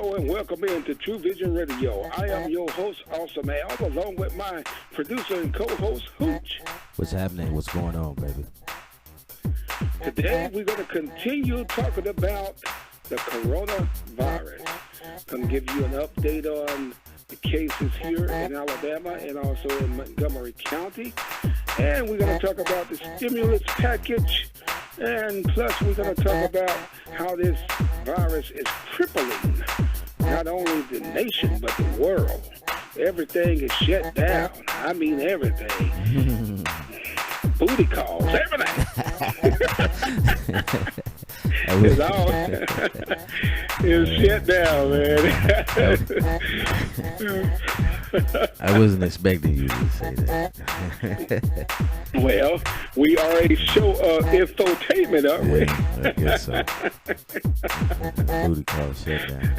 Hello and welcome into Trewvizon Radio. I am your host, Awesome Al, along with my producer and co-host, Hooch. What's happening? What's going on, baby? Today we're going to continue talking about the coronavirus. I'm going to give you an update on the cases here in Alabama and also in Montgomery County. And we're going to talk about the stimulus package. And plus we're going to talk about how this virus is crippling not only the nation but the world. Everything is shut down. I mean everything. Booty calls, everything. It's all it's shut down, man. I wasn't expecting you to say that. Well, we are a show of infotainment, aren't we? I guess so. Booty call shut down.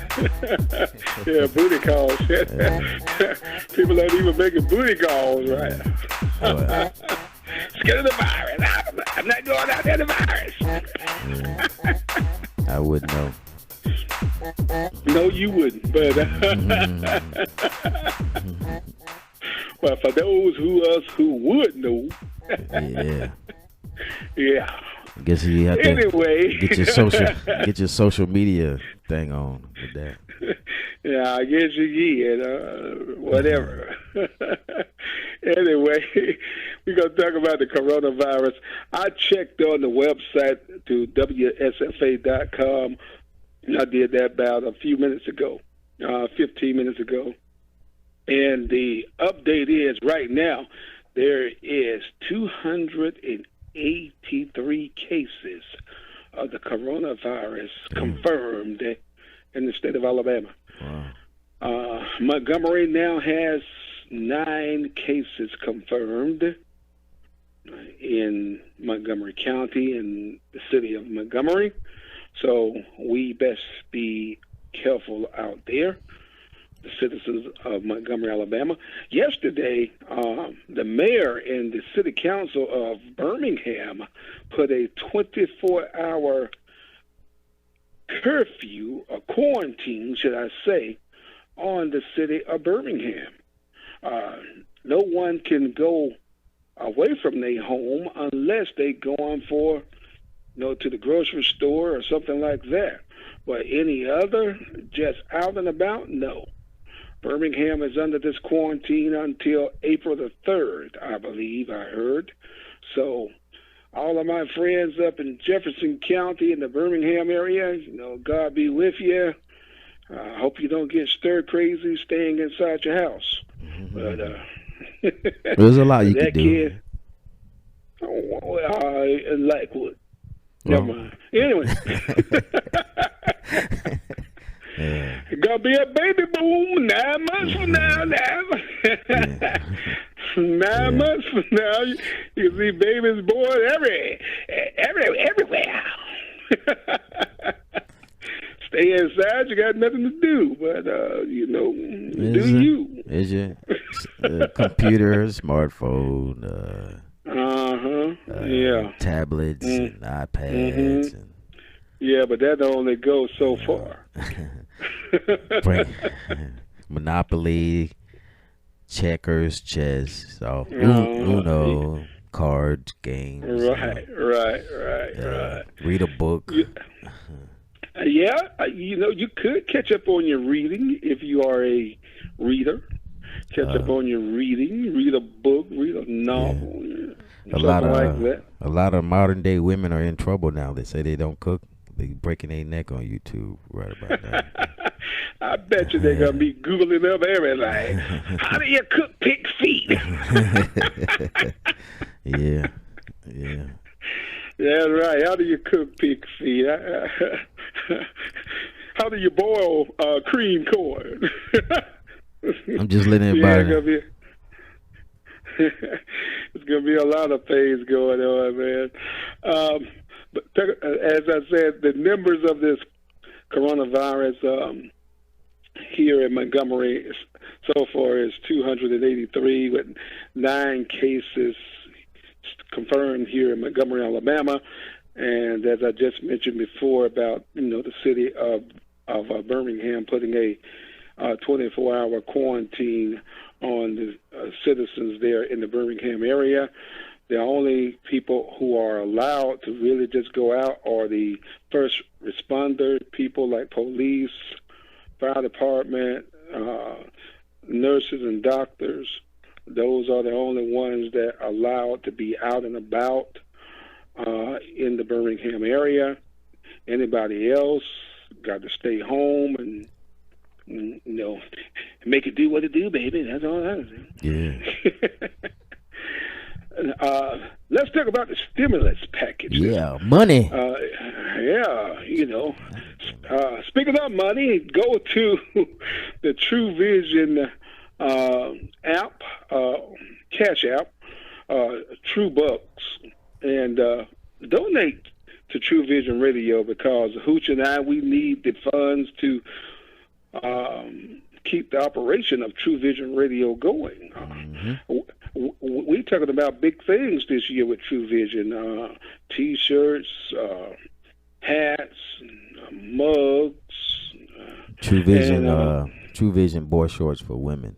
Yeah, booty calls. People aren't even making booty calls, right? Scared of the virus. I'm not going out there, the virus. I wouldn't know. No, you wouldn't. But well, for those who would know. Yeah. I guess you have to anyway. get your social media thing on with that. Yeah, I guess you can. Whatever. Anyway, we're going to talk about the coronavirus. I checked on the website to WSFA.com. I did that about a few minutes ago, 15 minutes ago. And the update is right now there is 283 cases of the coronavirus confirmed in the state of Alabama. Wow. Montgomery now has 9 cases confirmed in Montgomery County and the city of Montgomery. So we best be careful out there, the citizens of Montgomery, Alabama. Yesterday, the mayor and the city council of Birmingham put a 24-hour curfew, or quarantine, should I say, on the city of Birmingham. No one can go away from their home unless they go on for, to the grocery store or something like that. But any other, just out and about, no. Birmingham is under this quarantine until April the 3rd, I believe I heard. So all of my friends up in Jefferson County in the Birmingham area, God be with you. I hope you don't get stir crazy staying inside your house. But there's a lot you can do. Like what? Never mind. Anyway. Yeah. It's gonna be a baby boom 9 months from now. 9 months from now, you can see babies born everywhere. Stay inside. You got nothing to do, but you. Is your computer, smartphone, tablets, and iPads, and yeah, but that only goes so far. Monopoly, checkers, chess, Uno, cards, games. Right. Read a book. Yeah, you could catch up on your reading if you are a reader. Catch up on your reading, read a book, read a novel, a lot of modern day women are in trouble now. They say they don't cook. They breaking their neck on YouTube right about now. I bet you they're gonna be googling up everything. How do you cook pig feet? Yeah. That's right. How do you cook pig feet? How do you boil cream corn? I'm just letting everybody. It's gonna be a lot of things going on, man. But as I said, the numbers of this coronavirus here in Montgomery so far is 283, with 9 cases confirmed here in Montgomery, Alabama. And as I just mentioned before about, the city of Birmingham, putting a 24-hour quarantine on the citizens there in the Birmingham area. The only people who are allowed to really just go out are the first responder people like police, fire department, nurses and doctors. Those are the only ones that are allowed to be out and about in the Birmingham area. Anybody else got to stay home and, make it do what it do, baby. That's all that is. Yeah. Let's talk about the stimulus package. Yeah, money. Speaking of money, go to the Trewvizon app, Cash App, Trewbucks, and donate to Trewvizon Radio, because Hooch and I, we need the funds to keep the operation of Trewvizon Radio going. We're talking about big things this year with Trewvizon: T-shirts, hats, mugs. Trewvizon boy shorts for women.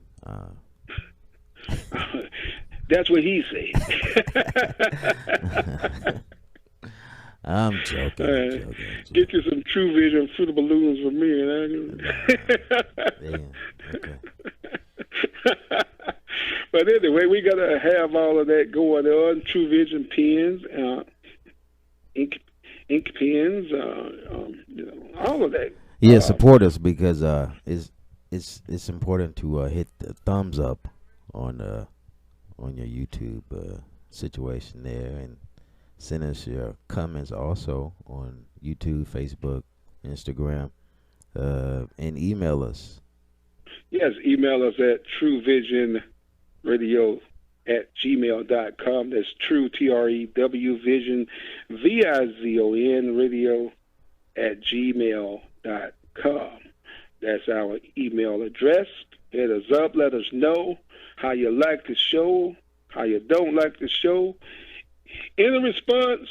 That's what he said. I'm joking. Get you some Trewvizon fruit balloons for me. Damn. Okay. But anyway, we gotta have all of that going on. Trewvizon pens, ink pens, all of that. Yeah, support us, because it's important to hit the thumbs up on your YouTube situation there, and send us your comments also on YouTube, Facebook, Instagram, and email us. Yes, email us at TrewVisionRadio@gmail.com. That's True, TREW, Vision, VIZON, radio@gmail.com. That's our email address. Hit us up. Let us know how you like the show, how you don't like the show. Any response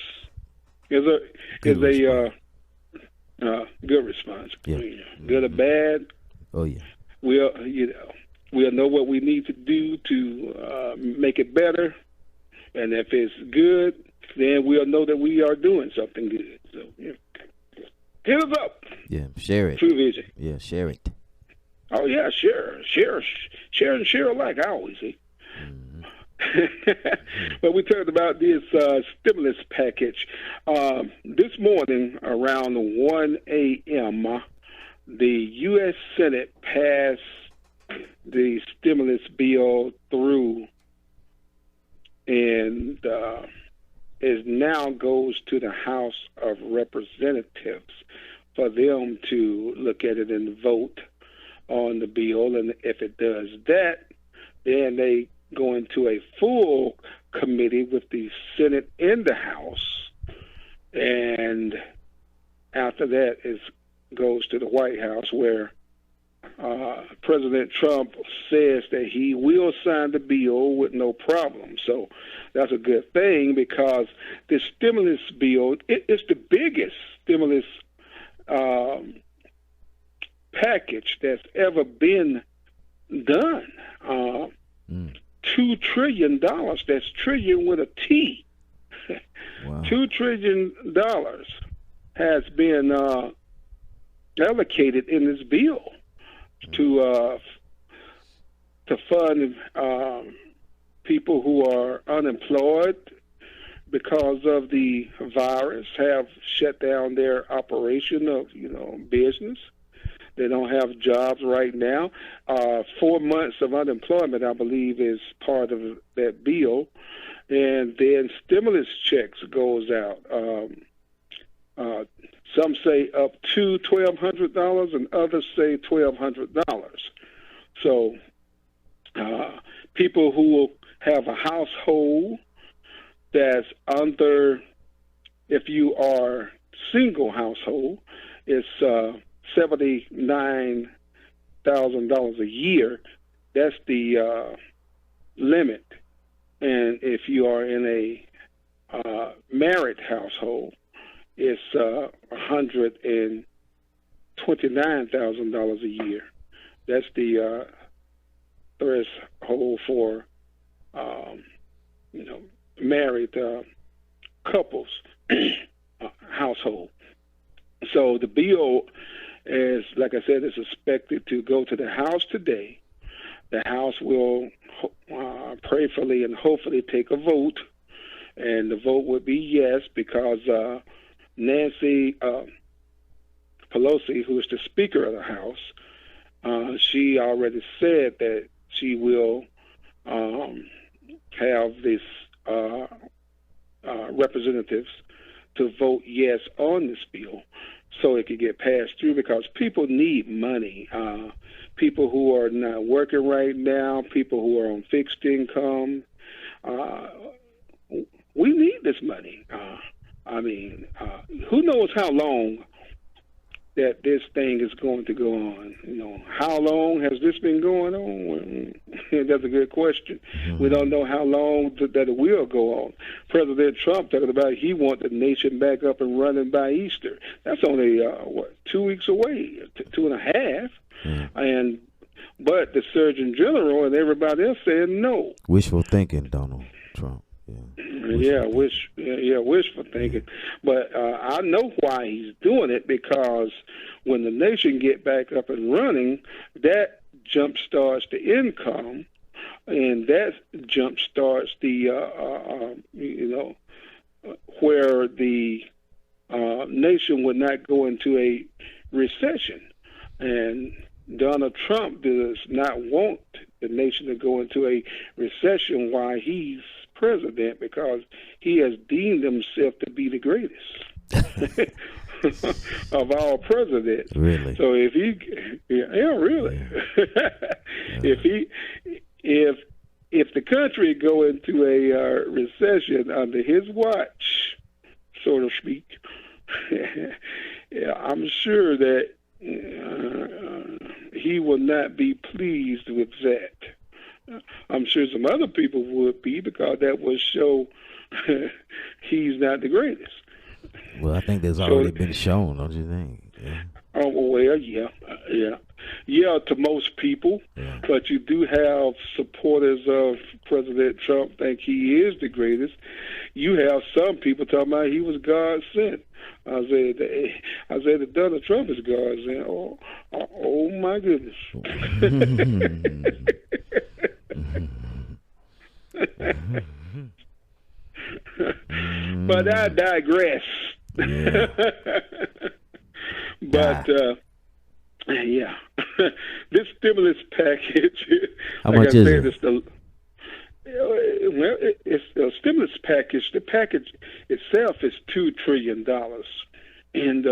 is a good response. Yeah. Good or bad. Oh yeah. We'll know what we need to do to make it better, and if it's good, then we'll know that we are doing something good. So hit us up. Yeah, share it. Trewvizon. Yeah, share it. Oh yeah, share and share alike. I always say. But we talked about this stimulus package. This morning around 1 a.m., the U.S. Senate passed the stimulus bill through, and it now goes to the House of Representatives for them to look at it and vote on the bill. And if it does that, then they go into a full committee with the Senate and the House, and after that it goes to the White House, where President Trump says that he will sign the bill with no problem. So that's a good thing, because the stimulus bill, it's the biggest stimulus package that's ever been done. $2 trillion. That's trillion with a T. Wow. $2 trillion has been allocated in this bill to fund people who are unemployed because of the virus, have shut down their operation of business. They don't have jobs right now. 4 months of unemployment, I believe, is part of that bill. And then stimulus checks goes out. Some say up to $1,200, and others say $1,200. So people who have a household that's under, if you are single household, it's $79,000 a year. That's the limit. And if you are in a married household, it's $150,000 $29,000 a year. That's the threshold for married couples household. So the bill is, like I said, is expected to go to the House today. The House will prayerfully and hopefully take a vote, and the vote would be yes because Nancy Pelosi, who is the Speaker of the House, she already said that she will have this representatives to vote yes on this bill so it could get passed through because people need money. People who are not working right now, people who are on fixed income, we need this money. Who knows how long that this thing is going to go on? How long has this been going on? That's a good question. Mm-hmm. We don't know how long that it will go on. President Trump talking about he wants the nation back up and running by Easter. That's only 2 weeks away, 2.5. Mm-hmm. But the Surgeon General and everybody else said no. Wishful thinking, Donald Trump. Wishful thinking. But I know why he's doing it, because when the nation get back up and running, that jump starts the income, and that jump starts the where the nation would not go into a recession. And Donald Trump does not want the nation to go into a recession while he's president, because he has deemed himself to be the greatest of all presidents. Really? So if he, really, if the country go into a recession under his watch, so to speak, I'm sure that he will not be pleased with that. I'm sure some other people would be, because that would show he's not the greatest. Well, I think that's already been shown, don't you think? Yeah. Oh, well, yeah, to most people. Yeah. But you do have supporters of President Trump think he is the greatest. You have some people talking about he was God sent. I said that Donald Trump is God sent. Oh my goodness. But I digress. Yeah. But this stimulus package. How much is it? It's the stimulus package. The package itself is $2 trillion, and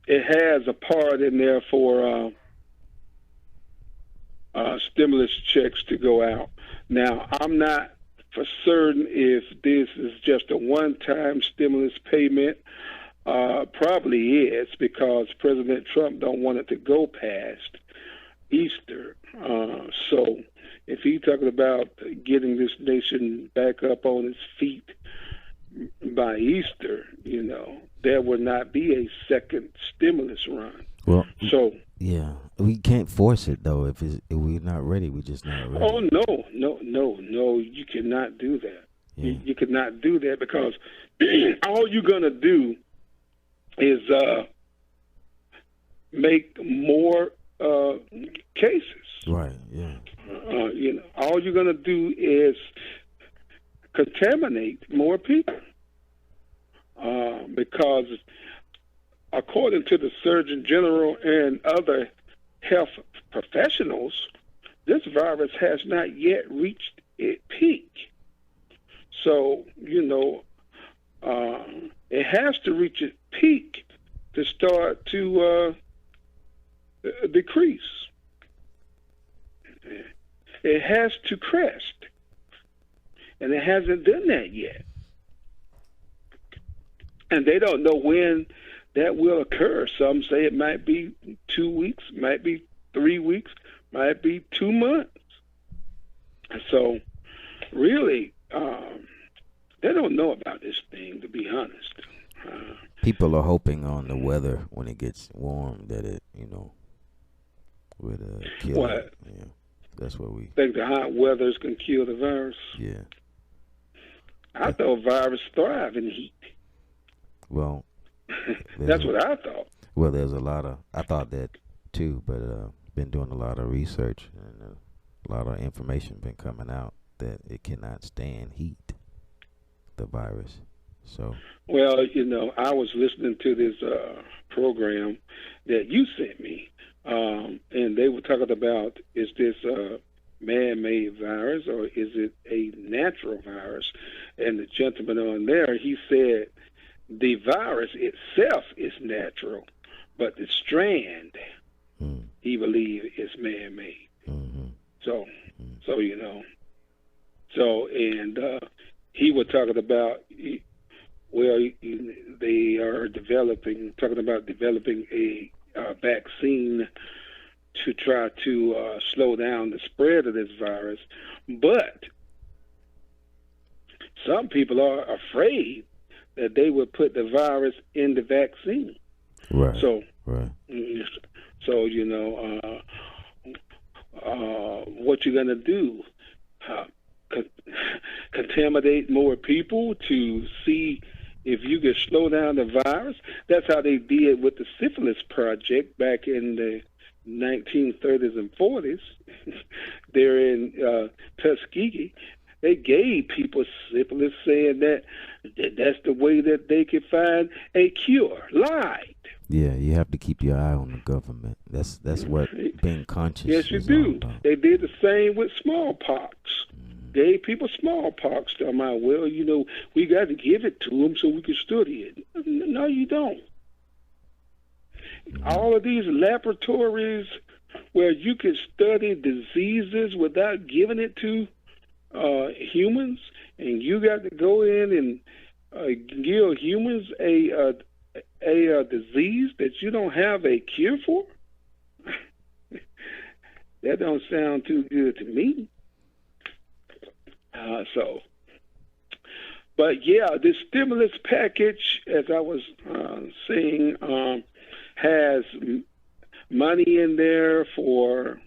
it has a part in there for stimulus checks to go out. Now, I'm not for certain if this is just a one-time stimulus payment. Probably is, because President Trump don't want it to go past Easter. So if he's talking about getting this nation back up on its feet by Easter, there will not be a second stimulus run. Well, so yeah, we can't force it though. If we're not ready, we're just not ready. Oh no! You cannot do that. Yeah. You cannot do that, because all you're gonna do is make more cases. Right. Yeah. All you're gonna do is contaminate more people, because according to the Surgeon General and other health professionals, this virus has not yet reached its peak. So, it has to reach its peak to start to decrease. It has to crest, and it hasn't done that yet. And they don't know when that will occur. Some say it might be 2 weeks, might be 3 weeks, might be 2 months. So, really, they don't know about this thing, to be honest. People are hoping on the weather when it gets warm that it, would kill What? it. Yeah, that's what we. Think the hot weathers can kill the virus? Yeah. I thought viruses thrive in heat. Well, That's what I thought. Well, there's a lot of. I thought that too, but been doing a lot of research and a lot of information been coming out that it cannot stand heat. The virus. So. Well, I was listening to this program that you sent me, and they were talking about, is this a man-made virus or is it a natural virus? And the gentleman on there, he said the virus itself is natural, but the strand, he believed, is man-made. Mm-hmm. So and he was talking about, well, they are talking about developing a vaccine to try to slow down the spread of this virus. But some people are afraid that they would put the virus in the vaccine. Right. So, right. So, what you're going to do? Contaminate more people to see if you can slow down the virus. That's how they did with the syphilis project back in the 1930s and 40s. There in Tuskegee, they gave people syphilis, saying that that's the way that they could find a cure. Lied. Yeah, you have to keep your eye on the government. That's what being conscious. Yes, you is do. all about. They did the same with smallpox. Gave people smallpox. Talking about, well, we got to give it to them so we can study it. No, you don't. All of these laboratories where you can study diseases without giving it to humans, and you got to go in and give humans a disease that you don't have a cure for. That don't sound too good to me. But yeah, this stimulus package, as I was saying, has money in there for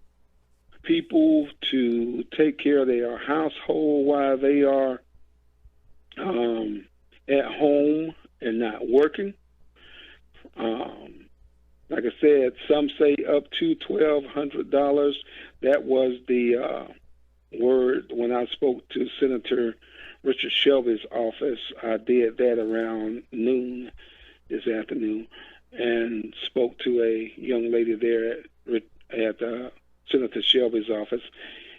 people to take care of their household while they are at home and not working. Like I said, some say up to $1,200. That was the word when I spoke to Senator Richard Shelby's office. I did that around noon this afternoon and spoke to a young lady there at Senator Shelby's office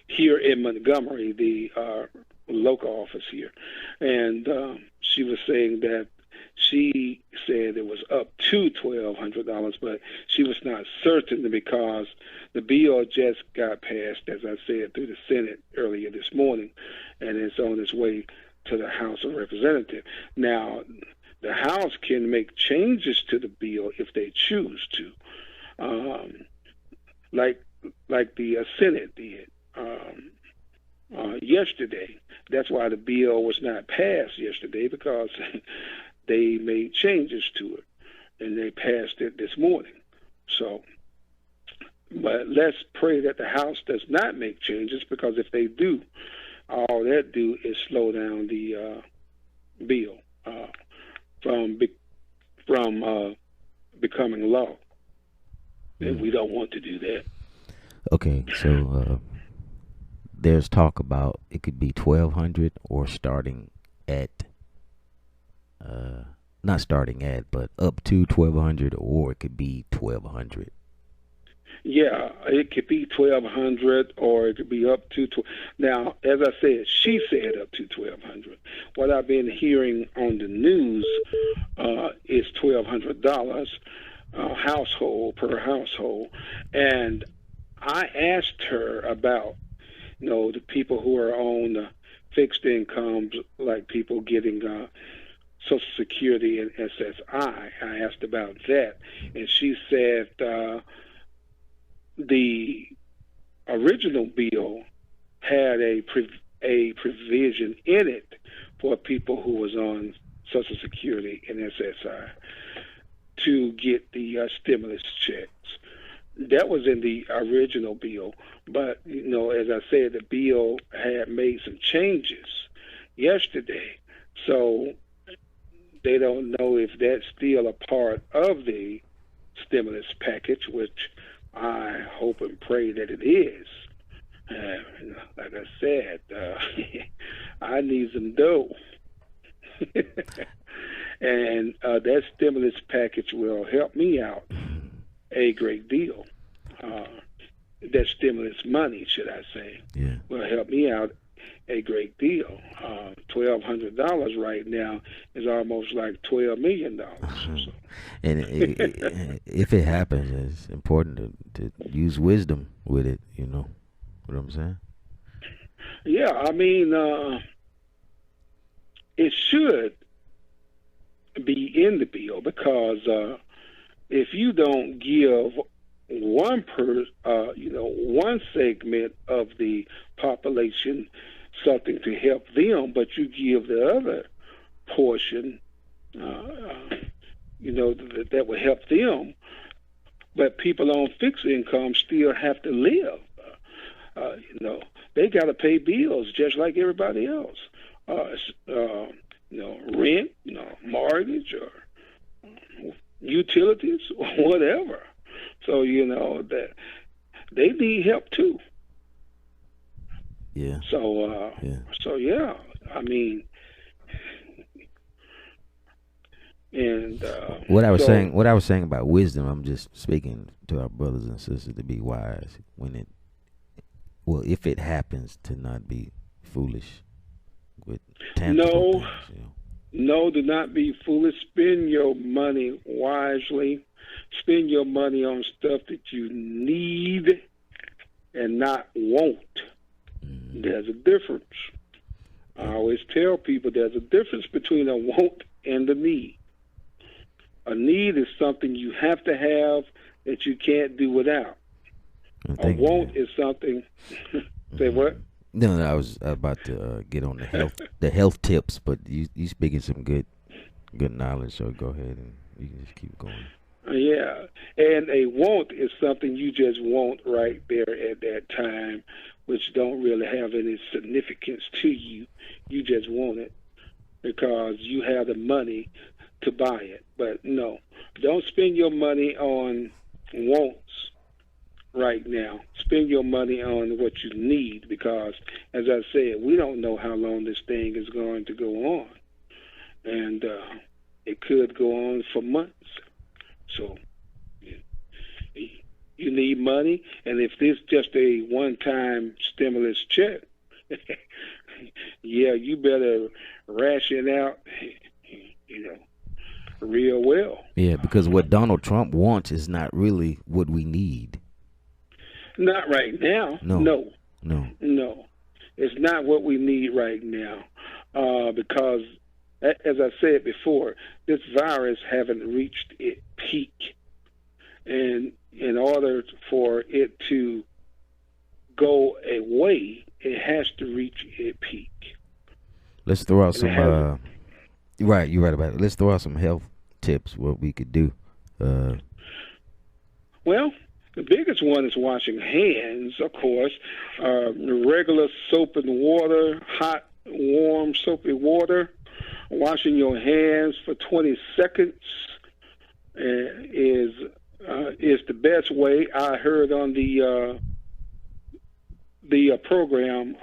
here in Montgomery, the local office here. And she was saying that she said it was up to $1,200, but she was not certain because the bill just got passed, as I said, through the Senate earlier this morning, and it's on its way to the House of Representatives. Now, the House can make changes to the bill if they choose to, like the Senate did yesterday. That's why the bill was not passed yesterday, because they made changes to it, and they passed it this morning. So, but let's pray that the House does not make changes, because if they do, all that do is slow down the bill from becoming law, and we don't want to do that. Okay, so there's talk about it could be 1,200 or starting at. Not starting at, but up to 1,200, or it could be 1,200. Yeah, it could be 1,200, or it could be up to. Now, as I said, she said up to 1,200. What I've been hearing on the news is $1,200 household per household, and I asked her about, the people who are on fixed incomes, like people getting Social Security and SSI. I asked about that, and she said the original bill had a provision in it for people who was on Social Security and SSI to get the stimulus checks. That was in the original bill, but as I said, the bill had made some changes yesterday, so they don't know if that's still a part of the stimulus package, which I hope and pray that it is. Like I said, I need some dough. And that stimulus package will help me out a great deal. That stimulus money, should I say, will help me out a great deal. $1,200 right now is almost like $12 million. So. And if it happens, it's important to use wisdom with it. You know what I'm saying? Yeah, I mean, it should be in the bill because if you don't give one segment of the population something to help them, but you give the other portion, that will help them, but people on fixed income still have to live. They got to pay bills just like everybody else. Rent, mortgage, or utilities, or whatever. So that they need help too. Yeah. So I mean, and what I was saying about wisdom, I'm just speaking to our brothers and sisters to be wise if it happens, to not be foolish with tangible things. No, do not be foolish. Spend your money wisely. Spend your money on stuff that you need and not want. Mm-hmm. There's a difference. I always tell people there's a difference between a want and a need. A need is something you have to have that you can't do without. A want is something. Say what? No, I was about to get on the health tips, but you speaking some good knowledge. So go ahead and you can just keep going. Yeah, and a want is something you just want right there at that time, which don't really have any significance to you. You just want it because you have the money to buy it. But no, don't spend your money on wants right now. Spend your money on what you need because, as I said, we don't know how long this thing is going to go on. And it could go on for months. So you need money, and if this just a one-time stimulus check, yeah, you better ration out, real well. Yeah, because what Donald Trump wants is not really what we need. Not right now. No. It's not what we need right now, because, as I said before, this virus haven't reached its peak, and in order for it to go away, it has to reach its peak. Let's throw out some. You're right about it. Let's throw out some health tips. What we could do. Well, the biggest one is washing hands, of course. Regular soap and water, hot, warm, soapy water. Washing your hands for 20 seconds is the best way. I heard on the program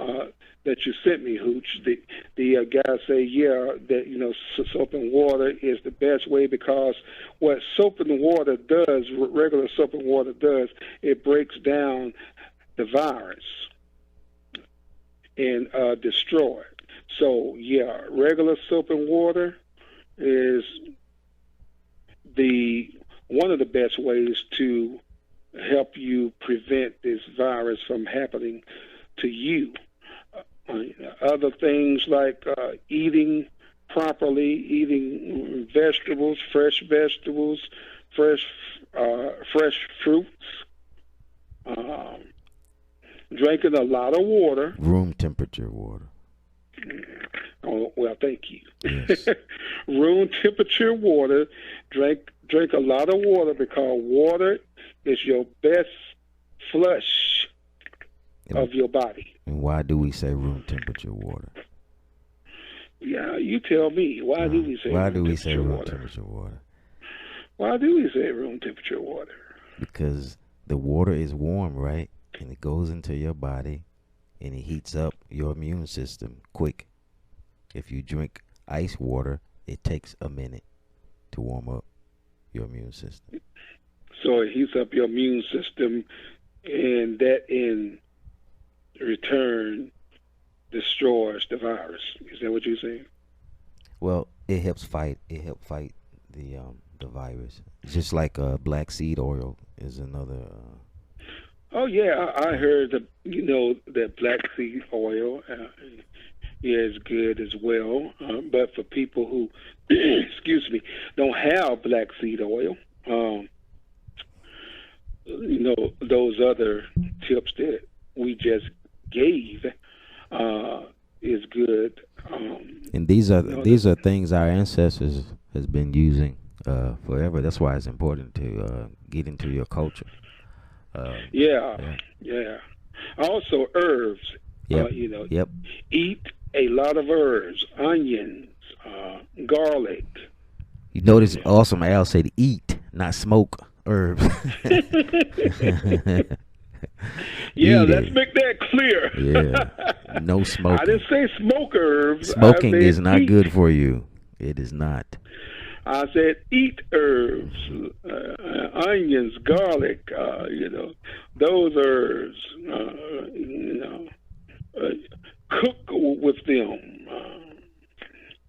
that you sent me, Hooch, the guy say, that soap and water is the best way because what soap and water does, regular soap and water does, it breaks down the virus and destroy it. So regular soap and water is one of the best ways to help you prevent this virus from happening to you. Other things like eating properly, eating vegetables, fresh fruits, drinking a lot of water. Room temperature water. Well, Well, thank you. Yes. Room temperature water. Drink a lot of water because water is your best flush of your body. And why do we say room temperature water? Yeah, you tell me. Why do we say room temperature water? Why do we say room temperature water? Because the water is warm, right? And it goes into your body and it heats up your immune system quick. If you drink ice water, it takes a minute to warm up your immune system. So it heats up your immune system, and that in return destroys the virus. Is that what you're saying? Well, it helps fight. The virus. Just like black seed oil is another. Oh yeah, I heard that that black seed oil is good as well. But for people who, excuse me, don't have black seed oil, those other tips that we just gave is good. And these are things our ancestors has been using forever. That's why it's important to get into your culture. Yeah. Also herbs. Yep. Yep. Eat a lot of herbs, onions, garlic. You notice awesome Al said eat, not smoke herbs. Yeah, let's make that clear. Yeah. No smoking. I didn't say smoke herbs. Smoking is not good for you. It is not. I said eat herbs, onions, garlic, those herbs, cook with them,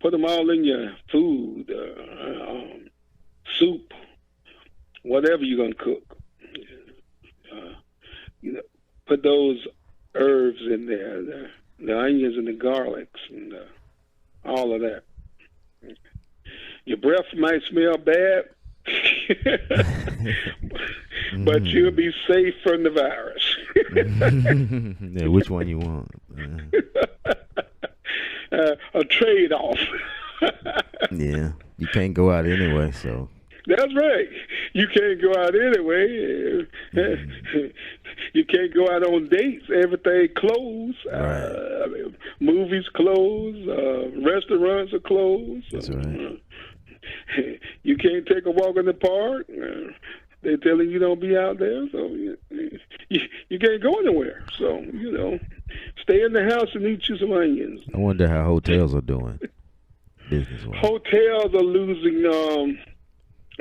put them all in your food, soup, whatever you're going to cook. Put those herbs in there, the onions and the garlics and all of that. Your breath might smell bad, but you'll be safe from the virus. Yeah, which one you want? A trade-off. Yeah, you can't go out anyway, so. That's right. You can't go out anyway. You can't go out on dates. Everything closed. Right. Movies closed. Restaurants are closed. That's right. You can't take a walk in the park. They're telling you don't be out there, so you can't go anywhere. So, stay in the house and eat you some onions. I wonder how hotels are doing business-wise. Hotels are losing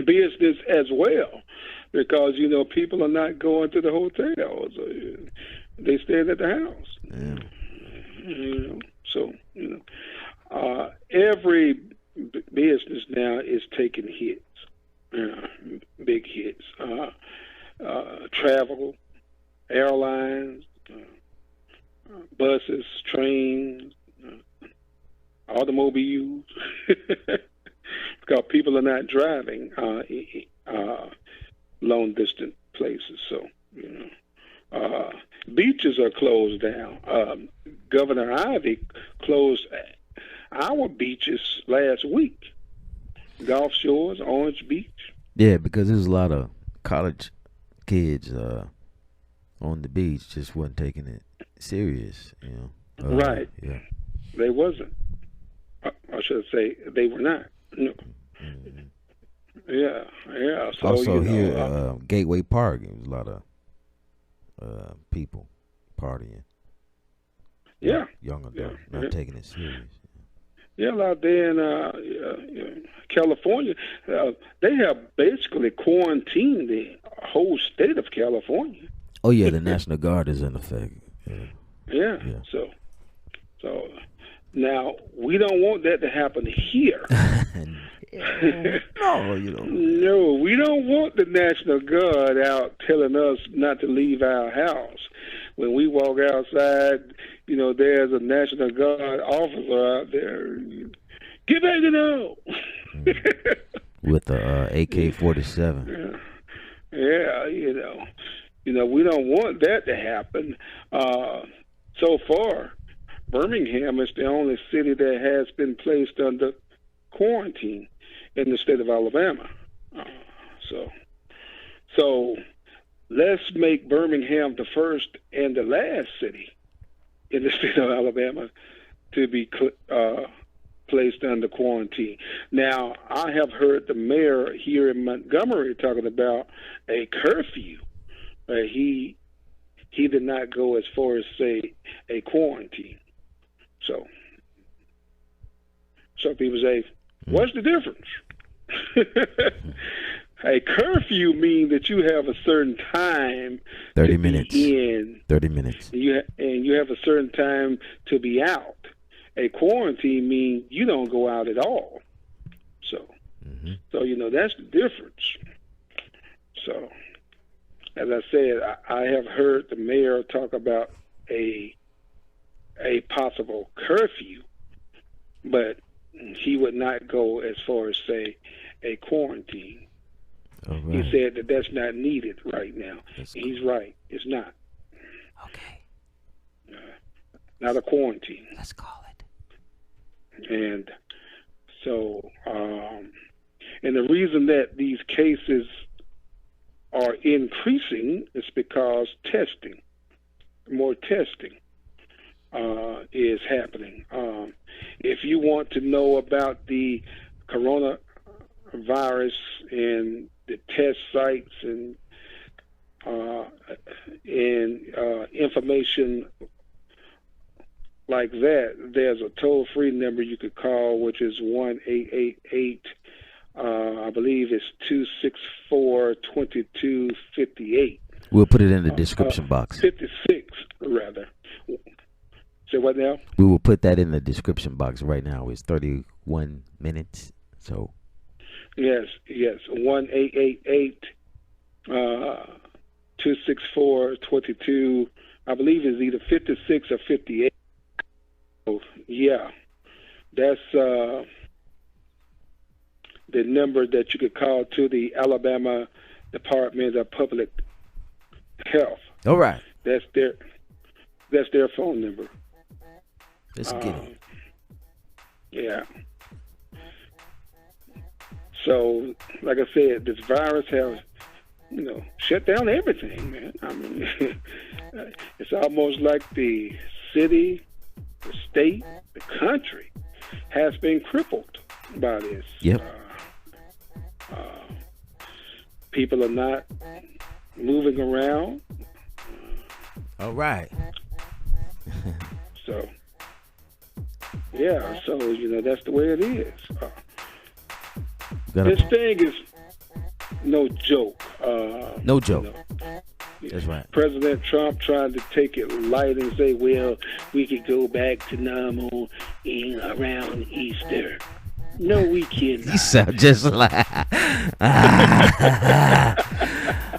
business as well because, people are not going to the hotels. They staying at the house. Yeah. So, every business now is taking hits, big hits. Travel, airlines, buses, trains, automobiles, because people are not driving long distance places. So, beaches are closed down. Governor Ivey closed our beaches last week. Gulf Shores, Orange Beach. Yeah, because there's a lot of college kids on the beach just wasn't taking it serious, Right. Yeah. They wasn't. I should say they were not. No. Mm-hmm. Yeah. So, also here, Gateway Park, there was a lot of people partying. Yeah. Young adults, not taking it serious. Yeah, out there in California, they have basically quarantined the whole state of California. Oh yeah, the National Guard is in effect. Yeah. So now we don't want that to happen here. No, you don't. No, we don't want the National Guard out telling us not to leave our house. When we walk outside, there's a National Guard officer out there. Get back to the house. With the AK-47. Yeah, we don't want that to happen. So far, Birmingham is the only city that has been placed under quarantine in the state of Alabama. So let's make Birmingham the first and the last city in the state of Alabama to be placed under quarantine. Now, I have heard the mayor here in Montgomery talking about a curfew. He did not go as far as say a quarantine. So some people say, what's the difference? A curfew means that you have a certain time 30 to minutes. be in. 30 minutes. And you have a certain time to be out. A quarantine means you don't go out at all. So, that's the difference. So, as I said, I have heard the mayor talk about a possible curfew, but he would not go as far as say a quarantine. All right. He said that that's not needed right now. He's right. It's not. Okay. Not a quarantine. Let's call it. And so, and the reason that these cases are increasing is because more testing is happening. If you want to know about the coronavirus and the test sites and information like that, there's a toll-free number you could call, which is 1-888. I believe it's 264-2258. We'll put it in the description box. 56, rather. Say what now? We will put that in the description box right now. It's 31 minutes. So. Yes. 1-888 264-22. I believe it's either 56 or 58. So, yeah, that's the number that you could call to the Alabama Department of Public Health. All right. That's their phone number. Let's get it. Yeah. So, like I said, this virus has, shut down everything, man. I mean, it's almost like the city, the state, the country has been crippled by this. Yep. People are not moving around. All right. So, yeah, that's the way it is. This thing is no joke. No joke. That's right. President Trump tried to take it light and say, well, we could go back to normal around Easter. No, we cannot. You sound just like...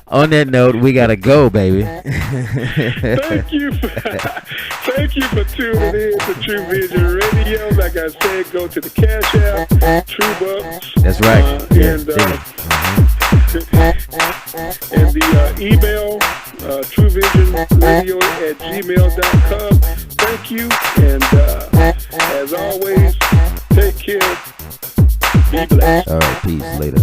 On that note, we got to go, baby. Thank you for tuning in to Trewvizon Radio. Like I said, go to the Cash App, Trewbucks. That's right. And the email, TrewVisionRadio@gmail.com. Thank you, and as always, take care. Be blessed. All right, peace. Later.